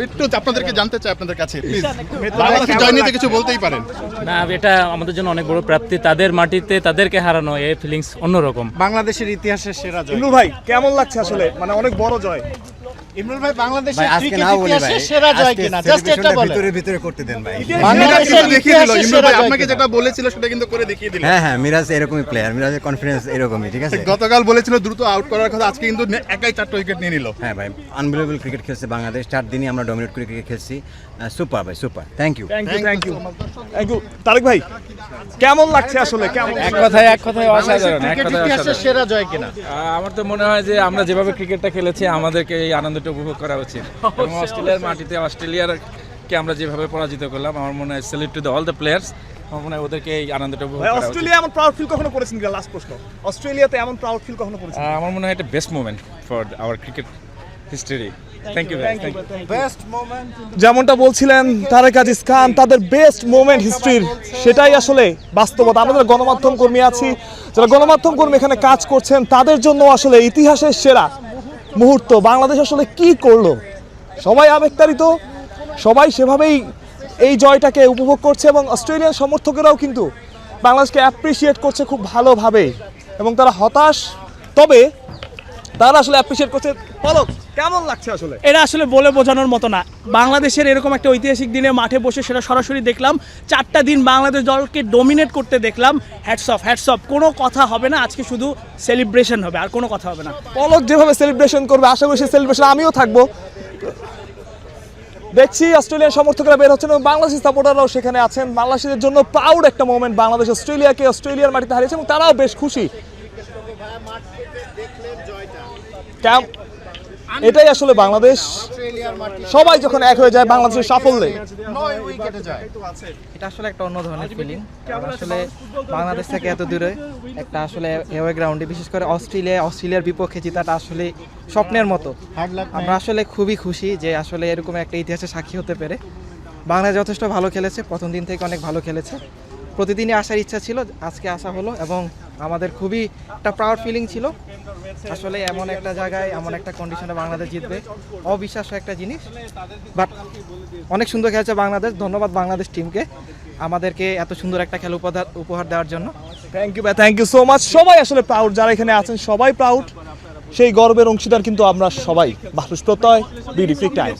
একটু আপনাদেরকে জানতে চাই আপনাদের কাছে, বাংলাদেশের জয় নিয়ে কিছু বলতেই পারেন। না, এটা আমাদের জন্য অনেক বড় প্রাপ্তি, তাদের মাটিতে তাদেরকে হারানো, এই ফিলিংস অন্যরকম। বাংলাদেশের ইতিহাসের সেরা জয়। ইমরুল ভাই কেমন লাগছে আসলে, মানে অনেক বড় জয়। ইমরুল ভাই বাংলাদেশের ক্রিকেট ইতিহাসের সেরা জয় কিনা জাস্ট এটা বলেন। ভিতরে করতে দেন ভাই। বাংলাদেশের দেখিয়ে দিল ইমরুল ভাই, আপনাকে যেটা বলেছিল সেটা কিন্তু করে দেখিয়ে দিল। হ্যাঁ, মিরাজ এরকমই প্লেয়ার, মিরাজের কনফিডেন্স এরকমই, ঠিক আছে। গতকাল বলেছিল দ্রুত আউট করার কথা, আজকে কিন্তু একাই 4টা উইকেট নিয়ে নিল। হ্যাঁ ভাই, আনবিলিভেবল ক্রিকেট খেলছে বাংলাদেশ, 4 দিনই আমরা ডমিনেট করে ক্রিকেট খেলছি। সুপার ভাই, super, thank you. Thank you Tarek ভাই, কেমন লাগছে আসলে? কেমন এক কথায় অসাধারণ, ইতিহাসের সেরা জয় কিনা? আমার তো মনে হয় যে আমরা যেভাবে ক্রিকেটটা খেলেছি আমাদেরকে এই আনন্দটা উপভোগ করা উচিত। এবং অস্ট্রেলিয়ার মাটিতে অস্ট্রেলিয়ারকে আমরা যেভাবে পরাজিত করলাম, আমার মনে হয় salute to the all the players. আমার মনে হয় ওদেরকে এই আনন্দটা উপভোগ করা উচিত। অস্ট্রেলিয়া এমন প্রাউড ফিল কখনো করেছেন কিনা? লাস্ট প্রশ্ন, অস্ট্রেলিয়াতে এমন প্রাউড ফিল কখনো করেছেন? আমার মনে হয় এটা best moment for our cricket history. Thank you. Best moment যেমনটা বলছিলেন তারেক আজিজ খান, তাদের বেস্ট মোমেন্ট হিস্ট্রির, সেটাই আসলে বাস্তবতা। আমাদের গণমাধ্যম কর্মী আছি, যারা গণমাধ্যম কর্মী এখানে কাজ করছেন, তাদের জন্য আসলে ইতিহাসের সেরা মুহূর্ত। বাংলাদেশ আসলে কি করলো, সবাই আবেগতাড়িত, সবাই সেভাবেই এই জয়টাকে উপভোগ করছে। এবং অস্ট্রেলিয়ান সমর্থকেরাও কিন্তু বাংলাদেশকে অ্যাপ্রিসিয়েট করছে খুব ভালোভাবে, এবং তারা হতাশ, তবে তারা আসলে অ্যাপ্রিসিয়েট করছে। পলক, কেমন লাগছে আসলে? এটা আসলে বলে বোঝানোর মতো না। বাংলাদেশের এরকম একটা ঐতিহাসিক দিনে মাঠে বসে সেটা সরাসরি দেখলাম, 4টা দিন বাংলাদেশ দলকে ডমিনেট করতে দেখলাম। হ্যাটস অফ, কোনো কথা হবে না, আজকে শুধু সেলিব্রেশন হবে, আর কোনো কথা হবে না। পলক যেভাবে সেলিব্রেশন করবে, আশা করি সেই সেলিব্রেশন আমিও থাকবো। দেখছি অস্ট্রেলিয়ান সমর্থকরা বের হচ্ছেন এবং বাংলাদেশি সাপোর্টাররাও সেখানে আছেন। বাংলাদেশের জন্য প্রাউড একটা মোমেন্ট, বাংলাদেশ অস্ট্রেলিয়ার মাটিতে হারিয়েছে এবং তারাও বেশ খুশি। এটাই আসলে বাংলাদেশ, সবাই যখন এক হয়ে যায় বাংলাদেশের সাফল্যে। 9 উইকেটে যায়। এটা আসলে একটা অন্য ধরনের ফিলিং। আসলে বাংলাদেশ থেকে এত দূরে একটা আসলে এওয়ে গ্রাউন্ডে, বিশেষ করে অস্ট্রেলিয়ার বিপক্ষে জেতাটা আসলে স্বপ্নের মতো। আমরা আসলে খুবই খুশি যে আসলে এরকম একটা ইতিহাসে সাক্ষী হতে পেরে। বাংলাদেশ যথেষ্ট ভালো খেলেছে, প্রথম দিন থেকে অনেক ভালো খেলেছে। প্রতিদিনই আসার ইচ্ছা ছিল, আজকে আসা হলো এবং আমাদের খুবই একটা প্রাউড ফিলিং ছিল। আসলে এমন একটা জায়গায়, এমন একটা কন্ডিশনে বাংলাদেশ জিতবে, অবিশ্বাস্য একটা জিনিস। বাট অনেক সুন্দর খেলেছে বাংলাদেশ। ধন্যবাদ বাংলাদেশ টিমকে আমাদেরকে এত সুন্দর একটা খেলা উপহার দেওয়ার জন্য। Thank you so much. সবাই আসলে প্রাউড, যারা এখানে আছেন সবাই প্রাউড। সেই গর্বের অংশীদার কিন্তু আমরা সবাই। বাসুস প্রত্যয়, বিডি ফ্রি টাইম।